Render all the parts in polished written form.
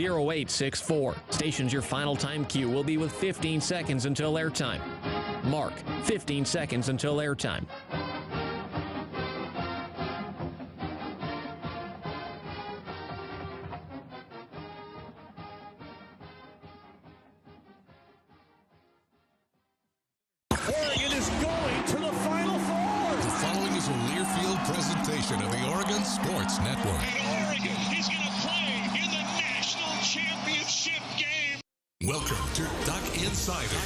0864. Station's your final time cue will be with 15 seconds until airtime. Mark, 15 seconds until airtime. Oregon is going to the Final Four. The following is a Learfield presentation of the Oregon Sports Network. And Oregon is going to play in the national championship game. Welcome to Duck Insider.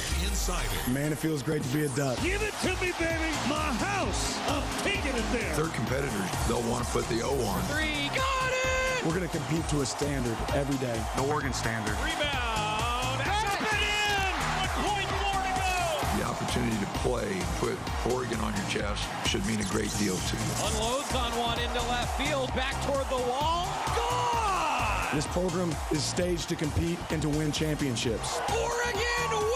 Man, it feels great to be a Duck. Give it to me, baby. My house. I'm taking it there. Their competitors, they'll want to put the O on. Three, got it! We're going to compete to a standard every day. The Oregon standard. Rebound, up and in! 1 point more to go! The opportunity to play, put Oregon on your chest, should mean a great deal to you. Unloads on one into left field, back toward the wall, gone! This program is staged to compete and to win championships. Oregon wins!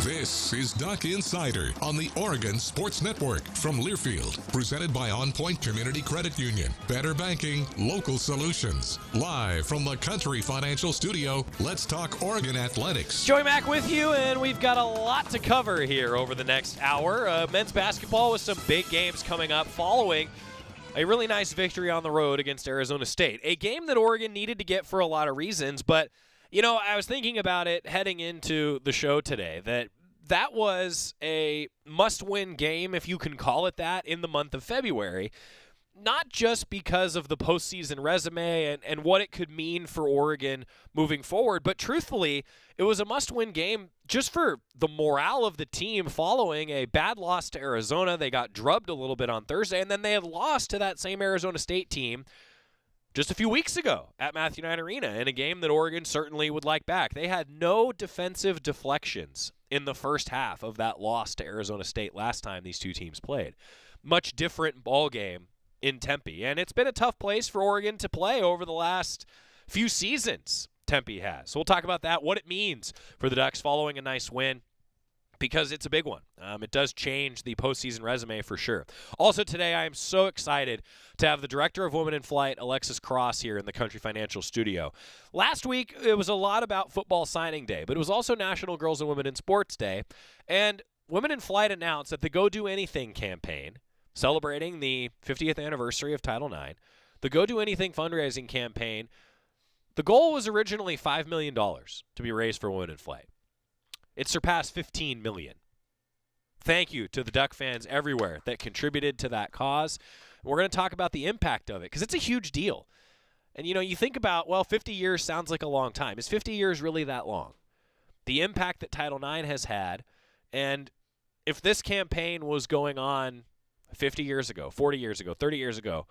This is Duck Insider on the Oregon Sports Network from Learfield, presented by On Point Community Credit Union. Better banking, local solutions. Live from the Country Financial Studio, let's talk Oregon athletics. Joey Mack with you, and we've got a lot to cover here over the next hour. Men's basketball with some big games coming up following a really nice victory on the road against Arizona State. A game that Oregon needed to get for a lot of reasons, but you know, I was thinking about it heading into the show today, that was a must-win game, if you can call it that, in the month of February. Not just because of the postseason resume and what it could mean for Oregon moving forward, but truthfully, it was a must-win game just for the morale of the team following a bad loss to Arizona. They got drubbed a little bit on Thursday, and then they had lost to that same Arizona State team just a few weeks ago at Matthew Knight Arena in a game that Oregon certainly would like back. They had no defensive deflections in the first half of that loss to Arizona State last time these two teams played. Much different ball game in Tempe. And it's been a tough place for Oregon to play over the last few seasons, Tempe has. So we'll talk about that, what it means for the Ducks following a nice win, because it's a big one. It does change the postseason resume for sure. Also today, I am so excited to have the Director of Women in Flight, Alexis Cross, here in the Country Financial Studio. Last week, it was a lot about football signing day, but it was also National Girls and Women in Sports Day. And Women in Flight announced that the Go Do Anything campaign, celebrating the 50th anniversary of Title IX, the Go Do Anything fundraising campaign, the goal was originally $5 million to be raised for Women in Flight. It surpassed $15 million. Thank you to the Duck fans everywhere that contributed to that cause. We're going to talk about the impact of it because it's a huge deal. And, you know, you think about, well, 50 years sounds like a long time. Is 50 years really that long? The impact that Title IX has had, and if this campaign was going on 50 years ago, 40 years ago, 30 years ago,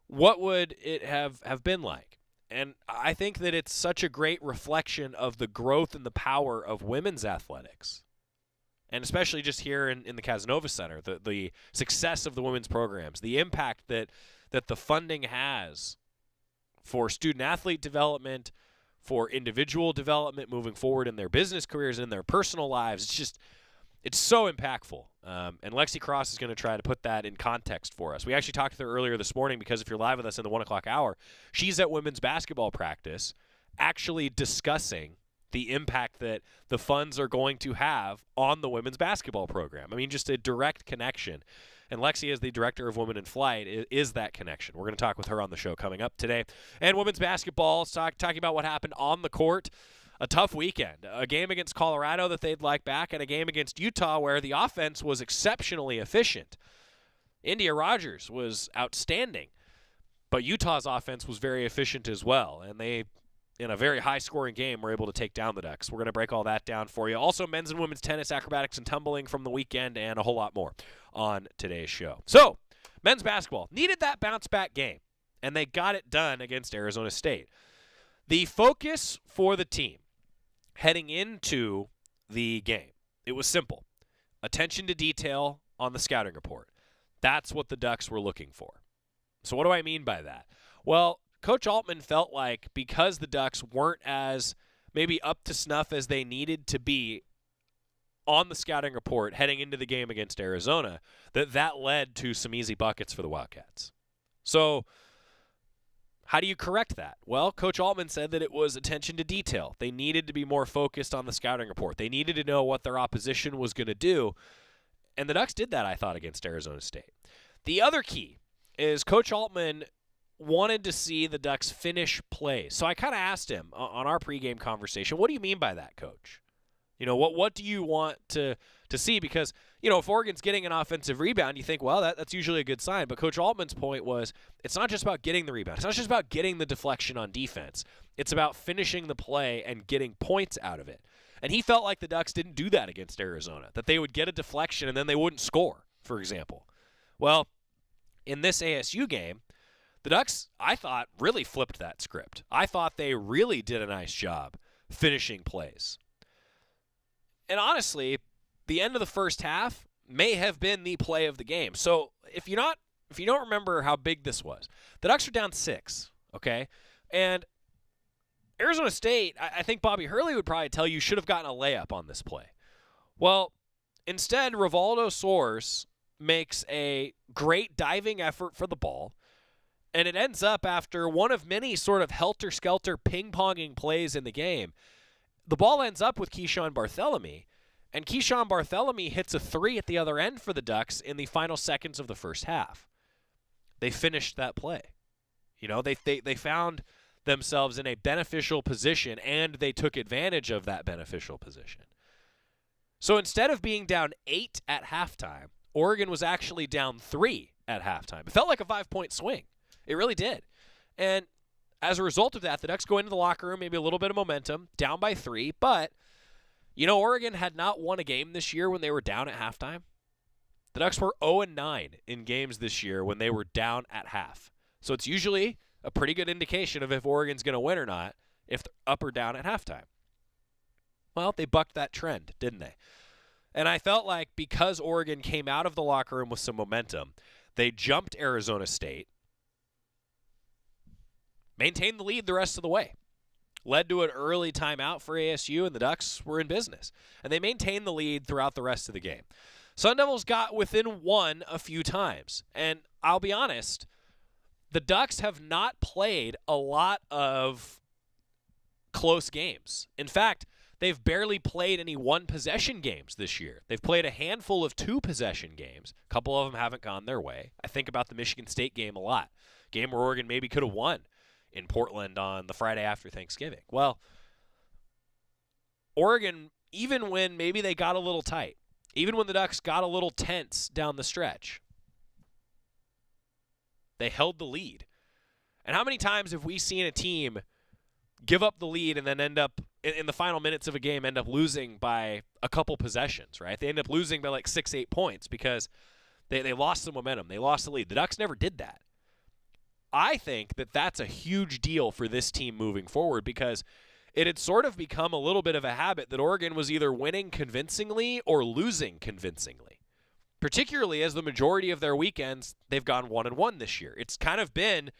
what would it have been like? And I think that it's such a great reflection of the growth and the power of women's athletics. And especially just here in the Casanova Center, the success of the women's programs, the impact that the funding has for student-athlete development, for individual development moving forward in their business careers and in their personal lives. It's so impactful. And Alexis Cross is going to try to put that in context for us. We actually talked to her earlier this morning because if you're live with us in the 1 o'clock hour, she's at women's basketball practice actually discussing the impact that the funds are going to have on the women's basketball program. I mean, just a direct connection. And Lexi, as the Director of Women in Flight, is that connection. We're going to talk with her on the show coming up today. And women's basketball, talking about what happened on the court. A tough weekend, a game against Colorado that they'd like back, and a game against Utah where the offense was exceptionally efficient. India Rogers was outstanding, but Utah's offense was very efficient as well, and they, in a very high-scoring game, were able to take down the Ducks. We're going to break all that down for you. Also, men's and women's tennis, acrobatics, and tumbling from the weekend, and a whole lot more on today's show. So, men's basketball needed that bounce-back game, and they got it done against Arizona State. The focus for the team heading into the game, it was simple. Attention to detail on the scouting report. That's what the Ducks were looking for. So what do I mean by that? Well, Coach Altman felt like because the Ducks weren't as maybe up to snuff as they needed to be on the scouting report heading into the game against Arizona that led to some easy buckets for the Wildcats. So how do you correct that? Well, Coach Altman said that it was attention to detail. They needed to be more focused on the scouting report. They needed to know what their opposition was going to do, and the Ducks did that, I thought, against Arizona State. The other key is Coach Altman wanted to see the Ducks finish plays. So I kind of asked him on our pregame conversation, what do you mean by that, Coach? You know, what do you want to see? Because, you know, if Oregon's getting an offensive rebound, you think, well, that's usually a good sign. But Coach Altman's point was it's not just about getting the rebound. It's not just about getting the deflection on defense. It's about finishing the play and getting points out of it. And he felt like the Ducks didn't do that against Arizona, that they would get a deflection and then they wouldn't score, for example. Well, in this ASU game, the Ducks, I thought, really flipped that script. I thought they really did a nice job finishing plays. And honestly, the end of the first half may have been the play of the game. So if you don't remember how big this was, the Ducks are down 6, okay? And Arizona State, I think Bobby Hurley would probably tell you, should have gotten a layup on this play. Well, instead, Rivaldo Soares makes a great diving effort for the ball, and it ends up after one of many sort of helter-skelter ping-ponging plays in the game. The ball ends up with Keyshawn Barthelemy, and Keyshawn Barthelemy hits a 3 at the other end for the Ducks in the final seconds of the first half. They finished that play. You know, they found themselves in a beneficial position, and they took advantage of that beneficial position. So instead of being down 8 at halftime, Oregon was actually down 3 at halftime. It felt like a 5-point swing. It really did. And as a result of that, the Ducks go into the locker room, maybe a little bit of momentum, down by 3. But, you know, Oregon had not won a game this year when they were down at halftime. The Ducks were 0-9 in games this year when they were down at half. So it's usually a pretty good indication of if Oregon's going to win or not, if they're up or down at halftime. Well, they bucked that trend, didn't they? And I felt like because Oregon came out of the locker room with some momentum, they jumped Arizona State, maintained the lead the rest of the way. Led to an early timeout for ASU, and the Ducks were in business. And they maintained the lead throughout the rest of the game. Sun Devils got within 1 a few times. And I'll be honest, the Ducks have not played a lot of close games. In fact, they've barely played any one-possession games this year. They've played a handful of 2-possession games. A couple of them haven't gone their way. I think about the Michigan State game a lot. Game where Oregon maybe could have won in Portland on the Friday after Thanksgiving. Well, Oregon, even when maybe they got a little tight, even when the Ducks got a little tense down the stretch, they held the lead. And how many times have we seen a team give up the lead and then end up, in the final minutes of a game, end up losing by a couple possessions, right? They end up losing by like 6-8 points because they lost the momentum. They lost the lead. The Ducks never did that. I think that that's a huge deal for this team moving forward because it had sort of become a little bit of a habit that Oregon was either winning convincingly or losing convincingly, particularly as the majority of their weekends, they've gone 1-1 this year. It's kind of been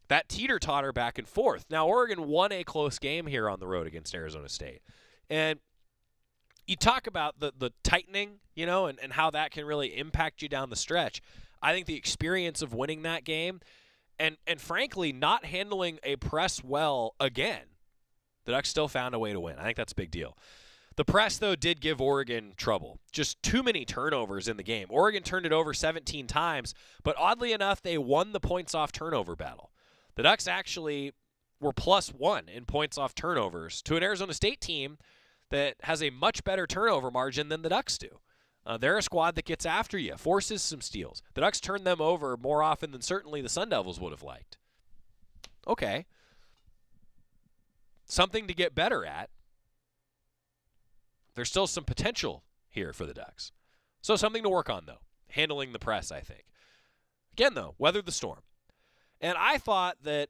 that teeter-totter back and forth. Now, Oregon won a close game here on the road against Arizona State. And you talk about the tightening, you know, and how that can really impact you down the stretch. I think the experience of winning that game and frankly, not handling a press well again, the Ducks still found a way to win. I think that's a big deal. The press, though, did give Oregon trouble. Just too many turnovers in the game. Oregon turned it over 17 times, but oddly enough, they won the points off turnover battle. The Ducks actually were +1 in points off turnovers to an Arizona State team that has a much better turnover margin than the Ducks do. They're a squad that gets after you, forces some steals. The Ducks turn them over more often than certainly the Sun Devils would have liked. Okay. Something to get better at. There's still some potential here for the Ducks. So something to work on, though. Handling the press, I think. Again, though, weathered the storm. And I thought that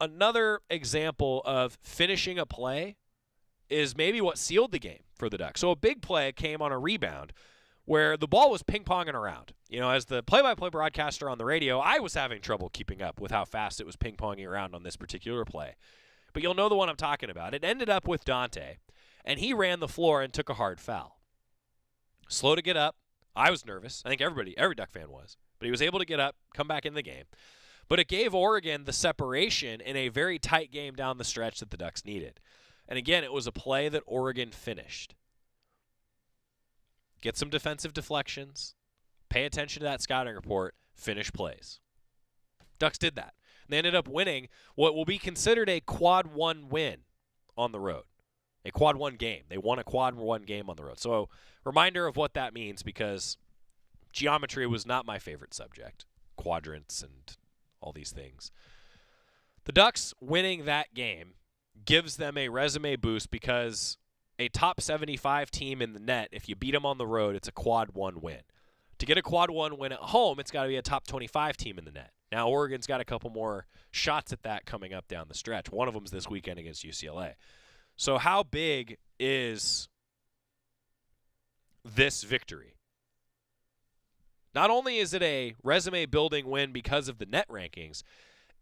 another example of finishing a play is maybe what sealed the game for the Ducks. So a big play came on a rebound where the ball was ping-ponging around. You know, as the play-by-play broadcaster on the radio, I was having trouble keeping up with how fast it was ping-ponging around on this particular play. But you'll know the one I'm talking about. It ended up with Dante, and he ran the floor and took a hard foul. slow to get up. I was nervous. I think every Duck fan was. But he was able to get up, come back in the game. But it gave Oregon the separation in a very tight game down the stretch that the Ducks needed. And again, it was a play that Oregon finished. Get some defensive deflections, pay attention to that scouting report, finish plays. Ducks did that. And they ended up winning what will be considered a quad 1 win on the road. A quad 1 game. They won a quad 1 game on the road. So, reminder of what that means, because geometry was not my favorite subject. Quadrants and all these things. The Ducks winning that game gives them a resume boost, because a top 75 team in the net, if you beat them on the road, it's a quad 1 win. To get a quad 1 win at home, it's got to be a top 25 team in the net. Now, Oregon's got a couple more shots at that coming up down the stretch. One of them's this weekend against UCLA. So how big is this victory? Not only is it a resume-building win because of the net rankings,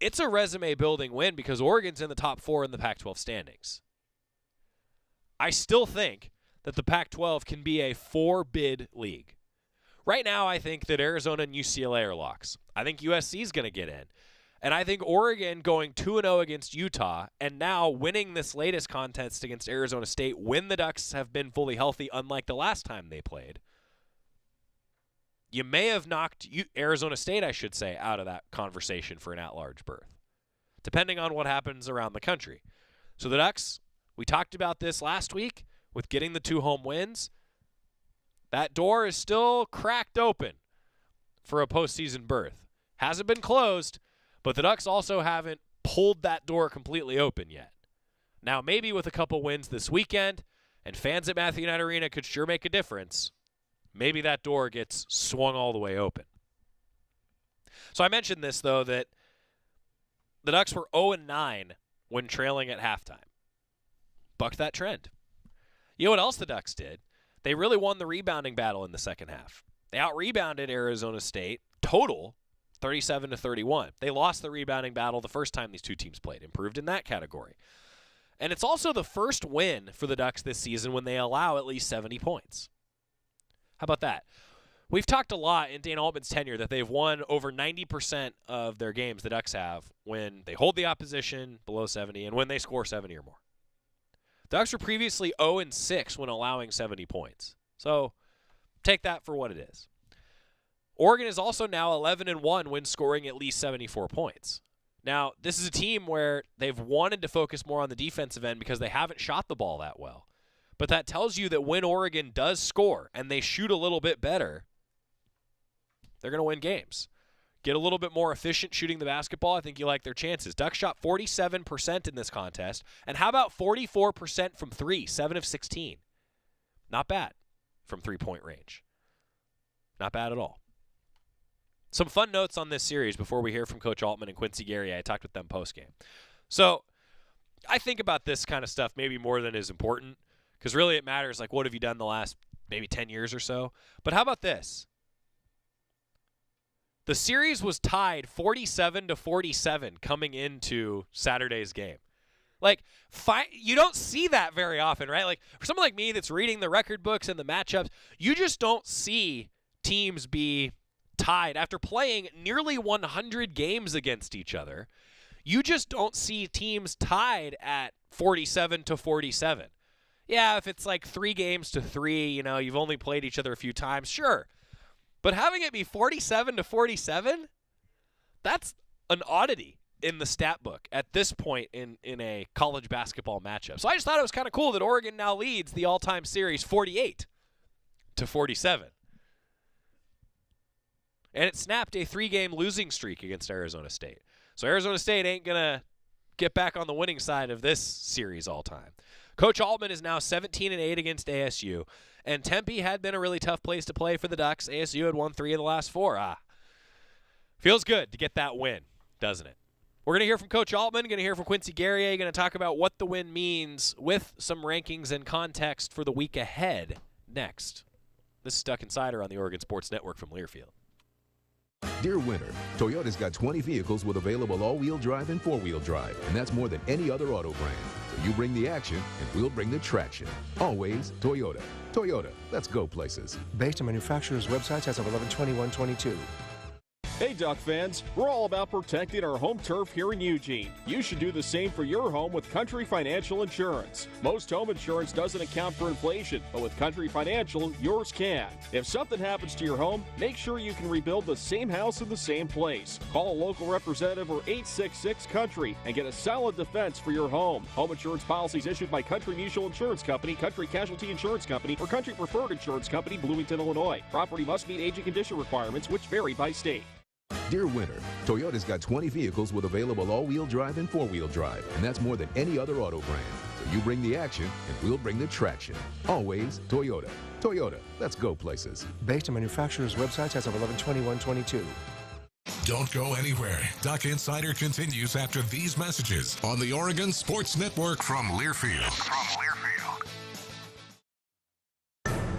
it's a resume-building win because Oregon's in the top 4 in the Pac-12 standings. I still think that the Pac-12 can be a 4-bid league. Right now, I think that Arizona and UCLA are locks. I think USC is going to get in. And I think Oregon going 2-0 against Utah and now winning this latest contest against Arizona State when the Ducks have been fully healthy, unlike the last time they played. You may have knocked Arizona State, I should say, out of that conversation for an at-large berth, depending on what happens around the country. So the Ducks, we talked about this last week with getting the 2 home wins. That door is still cracked open for a postseason berth. Hasn't been closed, but the Ducks also haven't pulled that door completely open yet. Now, maybe with a couple wins this weekend, and fans at Matthew Knight Arena could sure make a difference, maybe that door gets swung all the way open. So I mentioned this, though, that the Ducks were 0-9 when trailing at halftime. Bucked that trend. You know what else the Ducks did? They really won the rebounding battle in the second half. They out-rebounded Arizona State total 37-31. They lost the rebounding battle the first time these two teams played. Improved in that category. And it's also the first win for the Ducks this season when they allow at least 70 points. How about that? We've talked a lot in Dana Altman's tenure that they've won over 90% of their games, the Ducks have, when they hold the opposition below 70 and when they score 70 or more. The Ducks were previously 0-6 when allowing 70 points. So take that for what it is. Oregon is also now 11-1 when scoring at least 74 points. Now, this is a team where they've wanted to focus more on the defensive end because they haven't shot the ball that well. But that tells you that when Oregon does score and they shoot a little bit better, they're going to win games. Get a little bit more efficient shooting the basketball, I think you like their chances. Ducks shot 47% in this contest. And how about 44% from 3, 7 of 16? Not bad from three-point range. Not bad at all. Some fun notes on this series before we hear from Coach Altman and Quincy Guerrier. I talked with them post-game. So I think about this kind of stuff maybe more than is important, because really it matters, like, what have you done the last maybe 10 years or so? But how about this? The series was tied 47-47 coming into Saturday's game. Like, you don't see that very often, right? Like, for someone like me that's reading the record books and the matchups, you just don't see teams be tied after playing nearly 100 games against each other. You just don't see teams tied at 47-47. Yeah, if it's like 3-3, you know, you've only played each other a few times, sure. But having it be 47-47, that's an oddity in the stat book at this point in a college basketball matchup. So I just thought it was kind of cool that Oregon now leads the all-time series 48-47. And it snapped a 3-game losing streak against Arizona State. So Arizona State ain't going to get back on the winning side of this series all time. Coach Altman is now 17-8 against ASU. And Tempe had been a really tough place to play for the Ducks. ASU had won 3 of the last 4. Feels good to get that win, doesn't it? We're going to hear from Coach Altman, going to hear from Quincy Guerrier, going to talk about what the win means with some rankings and context for the week ahead next. This is Duck Insider on the Oregon Sports Network from Learfield. Dear winter, Toyota's got 20 vehicles with available all-wheel drive and four-wheel drive, and that's more than any other auto brand. So you bring the action, and we'll bring the traction. Always Toyota. Toyota, let's go places. Based on manufacturer's websites as of 11/21/22. Hey, Duck fans, we're all about protecting our home turf here in Eugene. You should do the same for your home with Country Financial Insurance. Most home insurance doesn't account for inflation, but with Country Financial, yours can. If something happens to your home, make sure you can rebuild the same house in the same place. Call a local representative or 866-COUNTRY and get a solid defense for your home. Home insurance policies issued by Country Mutual Insurance Company, Country Casualty Insurance Company, or Country Preferred Insurance Company, Bloomington, Illinois. Property must meet age and condition requirements, which vary by state. Dear winter, Toyota's got 20 vehicles with available all-wheel drive and four-wheel drive, and that's more than any other auto brand. So you bring the action, and we'll bring the traction. Always Toyota. Toyota, let's go places. Based on manufacturer's websites as of 11/21/22. Don't go anywhere. Duck Insider continues after these messages on the Oregon Sports Network from Learfield.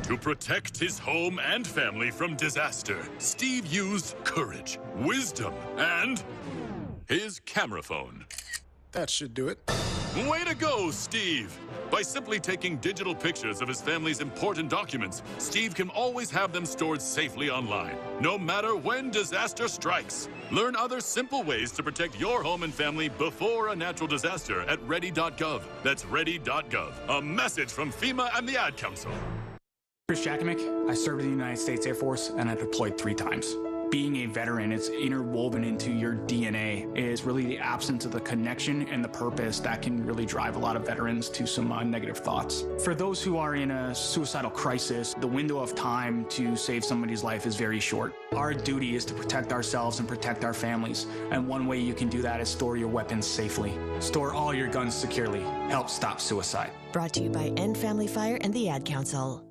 To protect his home and family from disaster, Steve used courage, wisdom, and his camera phone. That should do it. Way to go, Steve! By simply taking digital pictures of his family's important documents, Steve can always have them stored safely online, no matter when disaster strikes. Learn other simple ways to protect your home and family before a natural disaster at ready.gov. That's ready.gov. A message from FEMA and the Ad Council. Chris Jakimick, I served in the United States Air Force and I deployed 3 times. Being a veteran, it's interwoven into your DNA. It is really the absence of the connection and the purpose that can really drive a lot of veterans to some negative thoughts. For those who are in a suicidal crisis, the window of time to save somebody's life is very short. Our duty is to protect ourselves and protect our families. And one way you can do that is store your weapons safely. Store all your guns securely. Help stop suicide. Brought to you by End Family Fire and the Ad Council.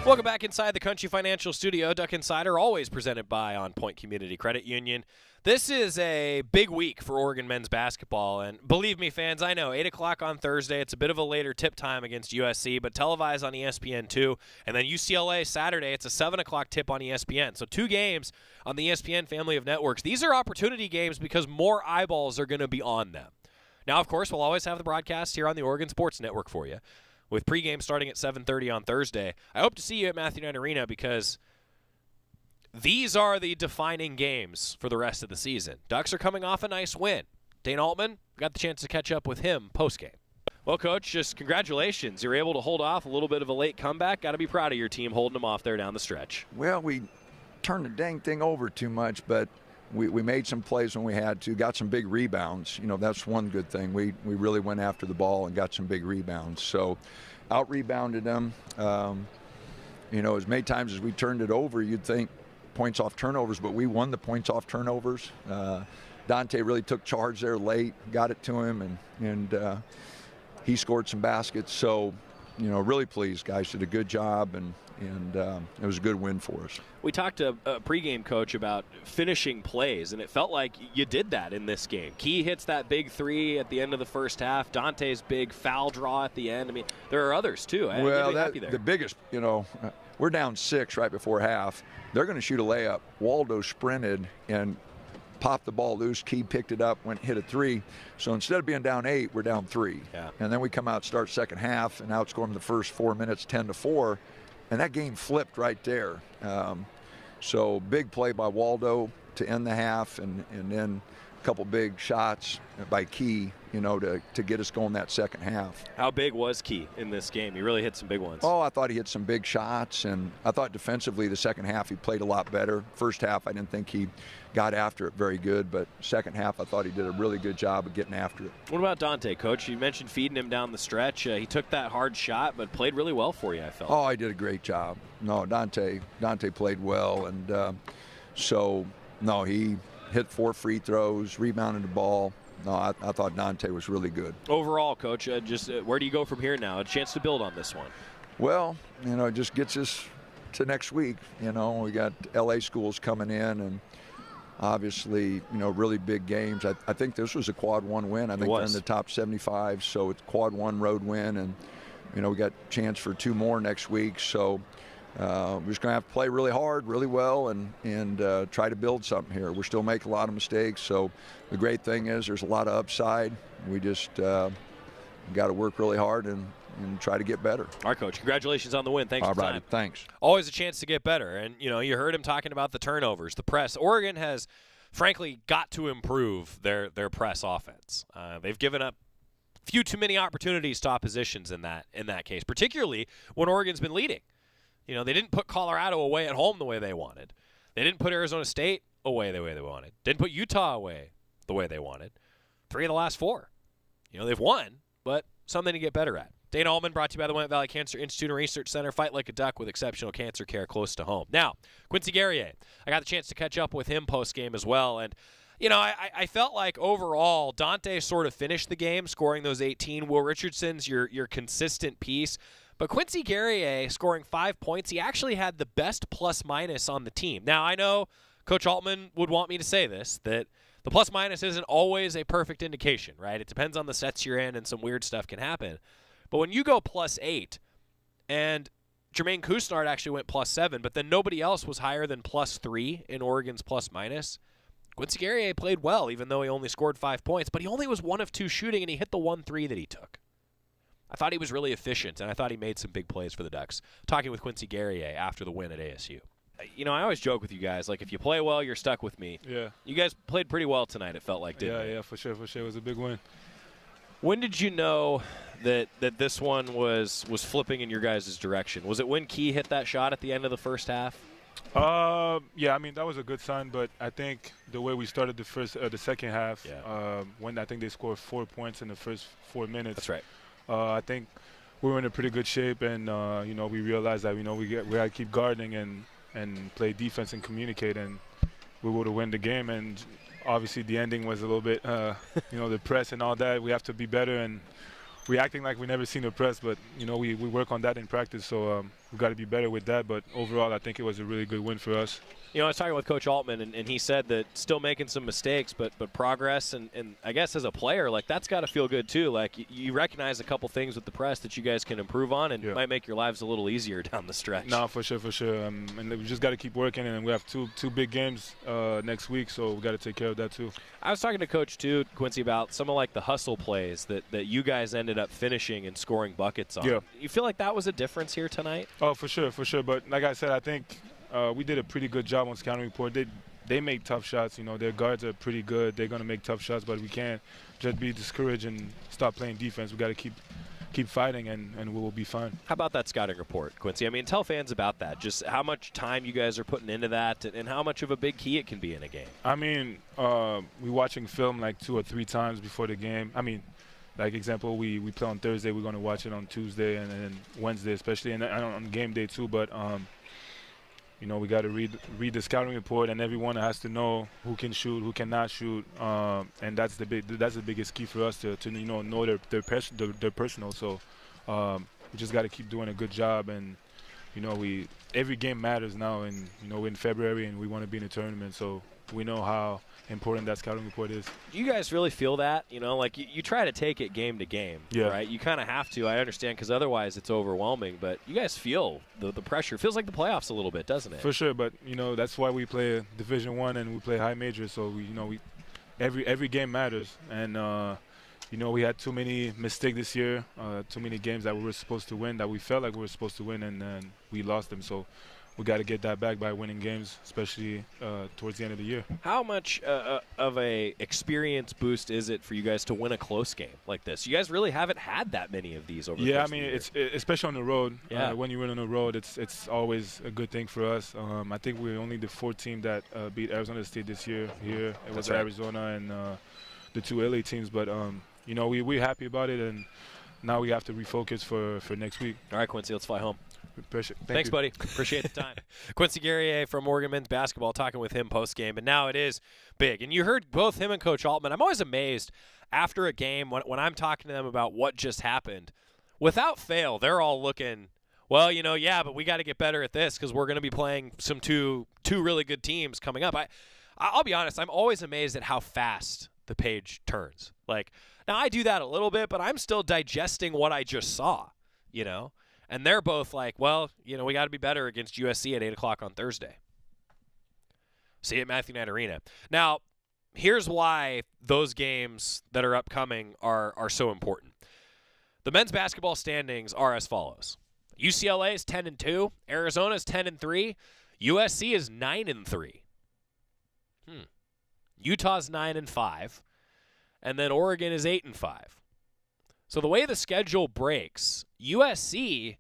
Welcome back inside the Country Financial Studio. Duck Insider, always presented by On Point Community Credit Union. This is a big week for Oregon men's basketball, and believe me, fans, I know, 8 o'clock on Thursday, it's a bit of a later tip time against USC, but televised on ESPN2, and then UCLA Saturday, it's a 7 o'clock tip on ESPN. So 2 games on the ESPN family of networks. These are opportunity games because more eyeballs are going to be on them. Now, of course, we'll always have the broadcast here on the Oregon Sports Network for you, with pregame starting at 7:30 on Thursday. I hope to see you at Matthew Knight Arena because these are the defining games for the rest of the season. Ducks are coming off a nice win. Dane Altman, got the chance to catch up with him postgame. Well, Coach, just congratulations. You're able to hold off a little bit of a late comeback. Got to be proud of your team holding them off there down the stretch. Well, we turned the dang thing over too much, but we made some plays when we had to, got some big rebounds. You know, that's one good thing. We really went after the ball and got some big rebounds. So out-rebounded them. You know, as many times as we turned it over, you'd think points off turnovers, but we won the points off turnovers. Dante really took charge there late, got it to him, and he scored some baskets. So, you know, really pleased. Guys did a good job, and it was a good win for us. We talked to a pregame coach about finishing plays, and it felt like you did that in this game. Key hits that big 3 at the end of the first half. Dante's big foul draw at the end. I mean, there are others too. Well, the biggest, you know, we're down 6 right before half. They're going to shoot a layup. Waldo sprinted and popped the ball loose. Key picked it up, hit a 3. So instead of being down 8, we're down 3. Yeah. And then we come out, start second half, and outscore them the first 4 minutes 10-4. And that game flipped right there. So big play by Waldo to end the half, and then a couple big shots by Key, you know, to get us going that second half. How big was Key in this game? He really hit some big ones. Oh, I thought he hit some big shots, and I thought defensively the second half he played a lot better. First half I didn't think he got after it very good, but second half I thought he did a really good job of getting after it. What about Dante, Coach? You mentioned feeding him down the stretch. He took that hard shot, but played really well for you, I felt. Oh, he did a great job. No, Dante played well, and he hit 4 free throws, rebounded the ball. No, I thought Dante was really good. Overall, Coach, where do you go from here now? A chance to build on this one. Well, you know, it just gets us to next week. You know, we got LA schools coming in, and obviously, you know, really big games. I think this was a quad 1 win. I think they're in the top 75, so it's quad 1 road win, and, you know, we got a chance for 2 more next week. So we're just going to have to play really hard, really well, and try to build something here. We're still making a lot of mistakes, so the great thing is there's a lot of upside. We just got to work really hard and try to get better. All right, Coach. Congratulations on the win. Thanks for the time. Thanks. Always a chance to get better. And, you know, you heard him talking about the turnovers, the press. Oregon has, frankly, got to improve their press offense. They've given up a few too many opportunities to oppositions in that case, particularly when Oregon's been leading. You know, they didn't put Colorado away at home the way they wanted. They didn't put Arizona State away the way they wanted. Didn't put Utah away the way they wanted. 3 of the last 4. You know, they've won, but something to get better at. Dana Allman brought to you by the Willamette Valley Cancer Institute and Research Center. Fight like a duck with exceptional cancer care close to home. Now, Quincy Guerrier, I got the chance to catch up with him post-game as well. And, you know, I felt like overall Dante sort of finished the game, scoring those 18. Will Richardson's your consistent piece. But Quincy Guerrier scoring 5 points, he actually had the best plus-minus on the team. Now, I know Coach Altman would want me to say this, that the plus-minus isn't always a perfect indication, right? It depends on the sets you're in, and some weird stuff can happen. But when you go +8, and Jermaine Couisnard actually went +7, but then nobody else was higher than +3 in Oregon's plus-minus, Quincy Guerrier played well, even though he only scored 5 points. But he only was 1 of 2 shooting, and he hit the 1 3 that he took. I thought he was really efficient, and I thought he made some big plays for the Ducks. Talking with Quincy Guerrier after the win at ASU. You know, I always joke with you guys, like, if you play well, you're stuck with me. Yeah. You guys played pretty well tonight, it felt like, didn't you? Yeah, for sure. It was a big win. When did you know that this one was flipping in your guys' direction? Was it when Key hit that shot at the end of the first half? Yeah, I mean, that was a good sign, but I think the way we started the second half, when I think they scored 4 points in the first 4 minutes. That's right. I think we were in a pretty good shape, and you know, we realized that we got to keep guarding and play defense and communicate, and we would have win the game. And obviously, the ending was a little bit, you know, the press and all that. We have to be better, and we're acting like we never seen the press, but you know, we work on that in practice, so we got to be better with that. But overall, I think it was a really good win for us. You know, I was talking with Coach Altman, and he said that still making some mistakes, but progress, and I guess as a player, like, that's got to feel good too. Like, you recognize a couple things with the press that you guys can improve on, and might make your lives a little easier down the stretch. No, for sure. And we just got to keep working, and we have two big games next week, so we got to take care of that too. I was talking to Coach too, Quincy, about some of like the hustle plays that you guys ended up finishing and scoring buckets on. Yeah. You feel like that was a difference here tonight? Oh, for sure. But like I said, I think we did a pretty good job on scouting report. They make tough shots. You know, their guards are pretty good. They're going to make tough shots, but we can't just be discouraged and stop playing defense. We got to keep fighting, and we will be fine. How about that scouting report, Quincy? I mean, tell fans about that. Just how much time you guys are putting into that, and how much of a big key it can be in a game. I mean, we're watching film like 2 or 3 times before the game. I mean, like example, we play on Thursday. We're going to watch it on Tuesday and then Wednesday, especially, and on game day too. But you know, we got to read the scouting report, and everyone has to know who can shoot, who cannot shoot, and that's the biggest key for us to you know their personal. So we just got to keep doing a good job, and you know, every game matters now, and you know, we're in February and we want to be in a tournament, so we know how important that scouting report is. Do you guys really feel that? You know, like you try to take it game to game, right? You kind of have to. I understand, because otherwise it's overwhelming. But you guys feel the pressure. It feels like the playoffs a little bit, doesn't it? For sure, but you know, that's why we play Division I and we play high major. So every game matters, and you know, we had too many mistakes this year, too many games that we were supposed to win, that we felt like we were supposed to win, and we lost them. So we got to get that back by winning games, especially towards the end of the year. How much of a experience boost is it for you guys to win a close game like this? You guys really haven't had that many of these over the course of the year. it's especially on the road. Yeah. When you win on the road, it's always a good thing for us. I think we're only the 4th team that beat Arizona State this year. Here it was Arizona and the 2 LA teams, but you know, we're happy about it, and now we have to refocus for next week. All right, Quincy, let's fly home. Thanks, buddy. Appreciate the time. Quincy Guerrier from Oregon men's basketball, talking with him post-game, and now it is big. And you heard both him and Coach Altman. I'm always amazed after a game when I'm talking to them about what just happened. Without fail, they're all looking, well, you know, yeah, but we got to get better at this because we're going to be playing some two really good teams coming up. I'll be honest, I'm always amazed at how fast the page turns. Like, now I do that a little bit, but I'm still digesting what I just saw, you know? And they're both like, well, we got to be better against USC at 8 o'clock on Thursday. See you at Matthew Knight Arena. Now, here's why those games that are upcoming are so important. The men's basketball standings are as follows. UCLA is 10-2. Arizona is 10-3. USC is 9-3. Utah's 9-5. And then Oregon is 8-5. So the way the schedule breaks, USC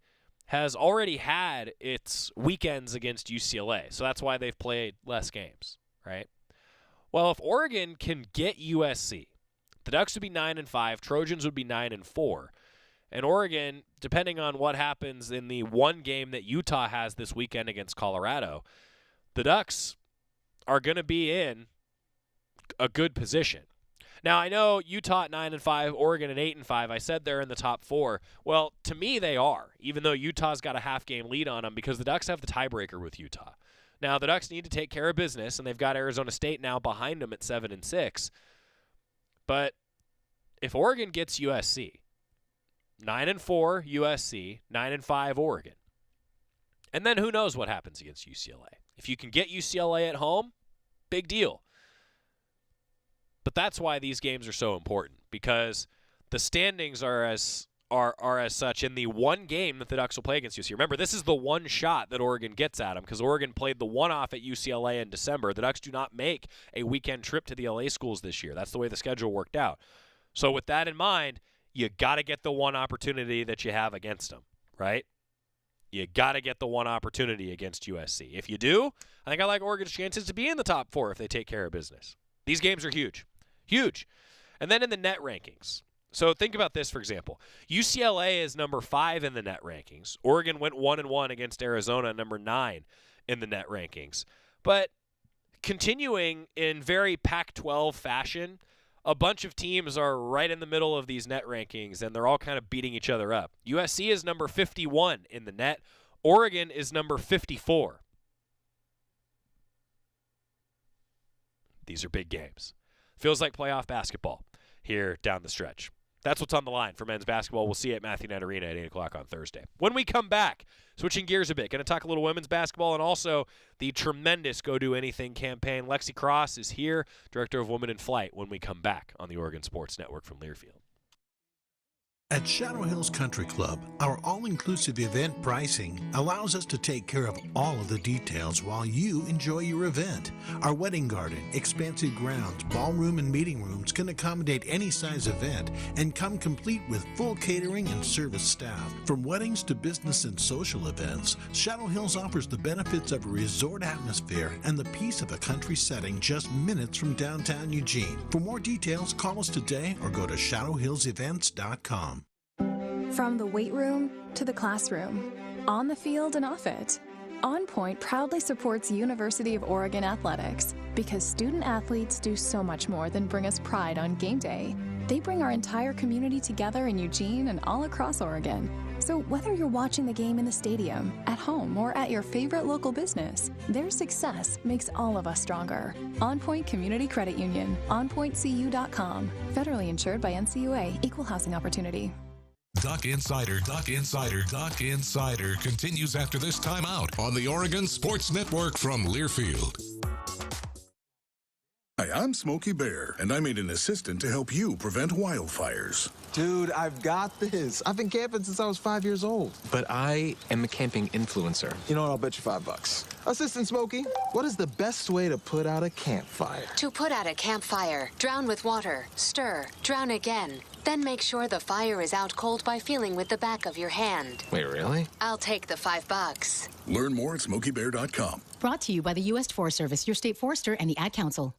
has already had its weekends against UCLA. So that's why they've played less games, right? Well, if Oregon can get USC, the Ducks would be 9-5, Trojans would be 9-4. And Oregon, depending on what happens in the one game that Utah has this weekend against Colorado, the Ducks are going to be in a good position. Now, I know Utah at 9-5, Oregon at 8-5. I said they're in the top 4. Well, to me, they are, even though Utah's got a half-game lead on them because the Ducks have the tiebreaker with Utah. Now, the Ducks need to take care of business, and they've got Arizona State now behind them at 7-6. But if Oregon gets USC, 9-4 USC, 9-5 Oregon, and then who knows what happens against UCLA. If you can get UCLA at home, big deal. But that's why these games are so important, because the standings are as such in the one game that the Ducks will play against UCLA. Remember, this is the one shot that Oregon gets at them, because Oregon played the one-off at UCLA in December. The Ducks do not make a weekend trip to the LA schools this year. That's the way the schedule worked out. So with that in mind, you got to get the one opportunity that you have against them, right? You got to get the one opportunity against USC. If you do, I think I like Oregon's chances to be in the top 4 if they take care of business. These games are huge. Huge. And then in the net rankings. So think about this, for example. UCLA is number 5 in the net rankings. Oregon went 1-1 against Arizona, number 9 in the net rankings. But continuing in very Pac-12 fashion, a bunch of teams are right in the middle of these net rankings, and they're all kind of beating each other up. USC is number 51 in the net. Oregon is number 54. These are big games. Feels like playoff basketball here down the stretch. That's what's on the line for men's basketball. We'll see you at Matthew Knight Arena at 8 o'clock on Thursday. When we come back, switching gears a bit, going to talk a little women's basketball and also the tremendous Go Do Anything campaign. Alexis Cross is here, Director of Women in Flight, when we come back on the Oregon Sports Network from Learfield. At Shadow Hills Country Club, our all-inclusive event pricing allows us to take care of all of the details while you enjoy your event. Our wedding garden, expansive grounds, ballroom, and meeting rooms can accommodate any size event and come complete with full catering and service staff. From weddings to business and social events, Shadow Hills offers the benefits of a resort atmosphere and the peace of a country setting just minutes from downtown Eugene. For more details, call us today or go to shadowhillsevents.com. From the weight room to the classroom, on the field and off it, On Point proudly supports University of Oregon athletics because student athletes do so much more than bring us pride on game day. They bring our entire community together in Eugene and all across Oregon. So whether you're watching the game in the stadium, at home, or at your favorite local business, their success makes all of us stronger. On Point Community Credit Union, onpointcu.com. Federally insured by NCUA, Equal Housing Opportunity. Duck Insider continues after this timeout on the Oregon Sports Network from Learfield. Hi, I'm Smokey Bear, and I made an assistant to help you prevent wildfires. Dude, I've got this. I've been camping since I was 5 years old. But I am a camping influencer. You know what? I'll bet you $5. Assistant Smokey, what is the best way to put out a campfire? To put out a campfire, drown with water, stir, drown again. Then make sure the fire is out cold by feeling with the back of your hand. Wait, really? I'll take the $5. Learn more at SmokeyBear.com. Brought to you by the U.S. Forest Service, your state forester, and the Ad Council.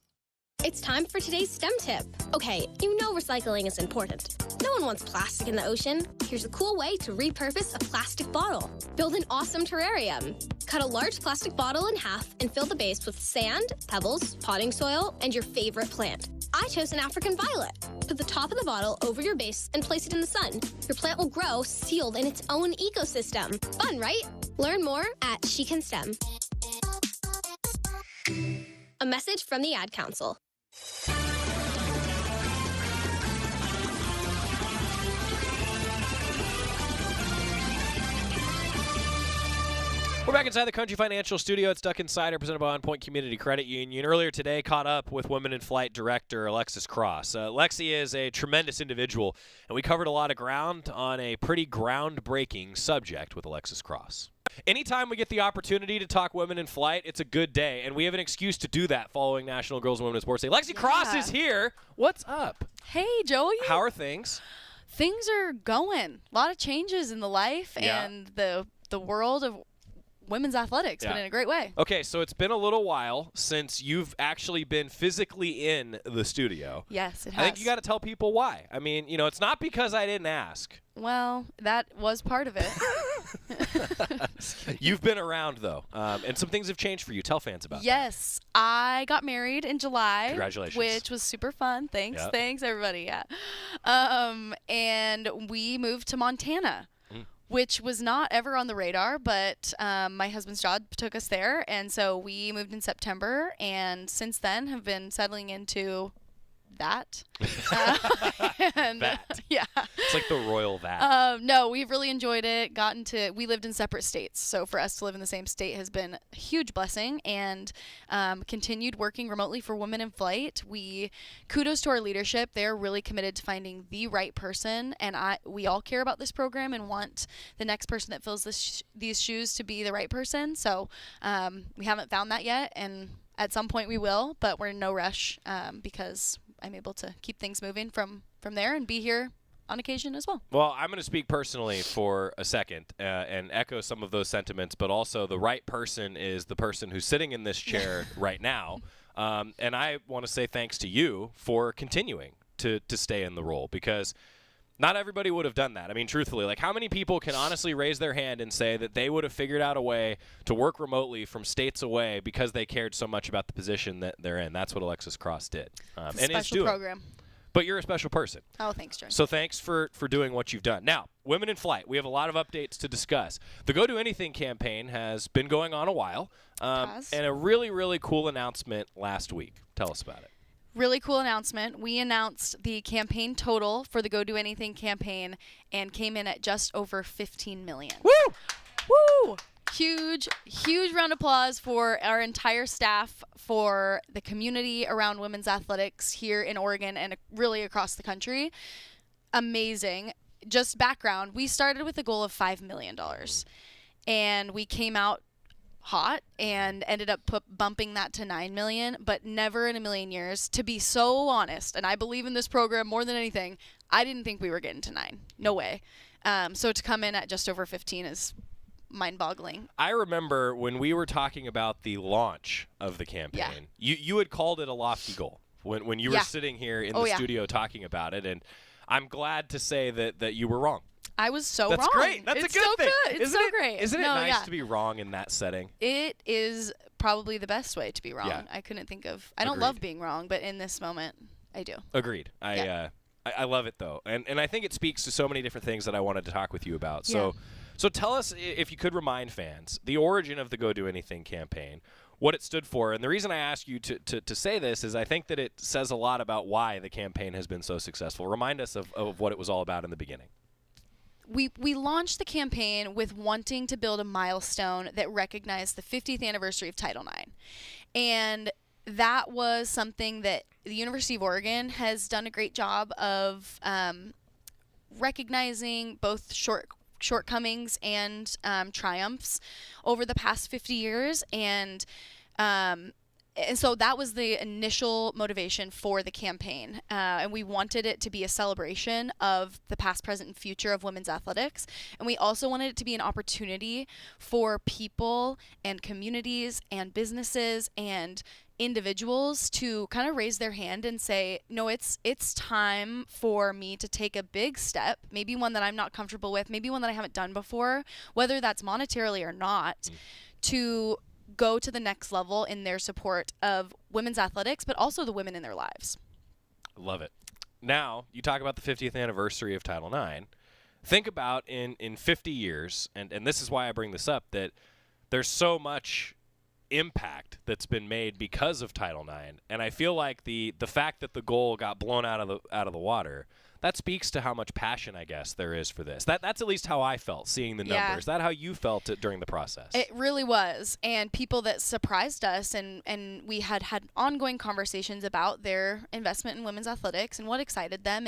It's time for today's STEM tip. Okay, you know recycling is important. No one wants plastic in the ocean. Here's a cool way to repurpose a plastic bottle. Build an awesome terrarium. Cut a large plastic bottle in half and fill the base with sand, pebbles, potting soil, and your favorite plant. I chose an African violet. Put the top of the bottle over your base and place it in the sun. Your plant will grow sealed in its own ecosystem. Fun, right? Learn more at She Can STEM. A message from the Ad Council. We're back inside the Country Financial Studio. It's Duck Insider, presented by On Point Community Credit Union. Earlier today, caught up with Women in Flight Director Alexis Cross. Lexi is a tremendous individual, and we covered a lot of ground on a pretty groundbreaking subject with Alexis Cross. Anytime we get the opportunity to talk women in flight, it's a good day, and we have an excuse to do that following National Girls and Women in Sports Day. Lexi Cross is here. What's up? Hey, Joey. How are things? Things are going. A lot of changes in the life and the world of women's athletics, but in a great way. Okay, so it's been a little while since you've actually been physically in the studio. Yes, it has. I think you got to tell people why. I mean, it's not because I didn't ask. Well, that was part of it. You've been around, though, and some things have changed for you. Tell fans about that. Yes, I got married in July. Congratulations. Which was super fun. Thanks, thanks, everybody. Yeah. And we moved to Montana. Which was not ever on the radar, but my husband's job took us there, and so we moved in September, and since then have been settling into that. Yeah. It's like the royal that. No, we've really enjoyed it. We lived in separate states, so for us to live in the same state has been a huge blessing, and continued working remotely for Women in Flight. Kudos to our leadership. They're really committed to finding the right person, and we all care about this program and want the next person that fills these shoes to be the right person. So we haven't found that yet, and at some point we will, but we're in no rush because I'm able to keep things moving from there and be here on occasion as well. Well, I'm going to speak personally for a second and echo some of those sentiments, but also the right person is the person who's sitting in this chair right now. And I want to say thanks to you for continuing to stay in the role, because not everybody would have done that. I mean, truthfully, like, how many people can honestly raise their hand and say that they would have figured out a way to work remotely from states away because they cared so much about the position that they're in? That's what Alexis Cross did. And is doing. Program. But you're a special person. Oh, thanks, John. So thanks for doing what you've done. Now, Women in Flight, we have a lot of updates to discuss. The Go Do Anything campaign has been going on a while, and a really, really cool announcement last week. Tell us about it. Really cool announcement. We announced the campaign total for the Go Do Anything campaign and came in at just over $15 million. Woo! Woo! Huge round of applause for our entire staff, for the community around women's athletics here in Oregon and really across the country. Amazing. Just background, we started with a goal of $5 million, and we came out hot and ended up bumping that to $9 million, but never in a million years, to be so honest, and I believe in this program more than anything, I didn't think we were getting to 9. No way. So to come in at just over 15 is mind-boggling. I remember when we were talking about the launch of the campaign, you had called it a lofty goal when you were sitting here in the studio talking about it, and I'm glad to say that you were wrong. I was so wrong. That's great. That's it's a good so thing. Good. It's so great. Isn't it nice to be wrong in that setting? It is probably the best way to be wrong. Yeah. I couldn't think of. I don't love being wrong, but in this moment, I do. Agreed. I love it though, and I think it speaks to so many different things that I wanted to talk with you about. So tell us, if you could remind fans, the origin of the Go Do Anything campaign, what it stood for, and the reason I ask you to say this is I think that it says a lot about why the campaign has been so successful. Remind us of what it was all about in the beginning. We launched the campaign with wanting to build a milestone that recognized the 50th anniversary of Title IX. And that was something that the University of Oregon has done a great job of recognizing both shortcomings and triumphs over the past 50 years. And so that was the initial motivation for the campaign. And we wanted it to be a celebration of the past, present, and future of women's athletics. And we also wanted it to be an opportunity for people and communities and businesses and individuals to kind of raise their hand and say, no, it's time for me to take a big step, maybe one that I'm not comfortable with, maybe one that I haven't done before, whether that's monetarily or not, to go to the next level in their support of women's athletics, but also the women in their lives. Love it. Now, you talk about the 50th anniversary of Title IX. Think about in 50 years, and this is why I bring this up, that there's so much impact that's been made because of Title IX, and I feel like the fact that the goal got blown out of the water, that speaks to how much passion, I guess, there is for this. That's at least how I felt seeing the numbers. Is that how you felt it during the process? It really was. And people that surprised us, and we had ongoing conversations about their investment in women's athletics and what excited them,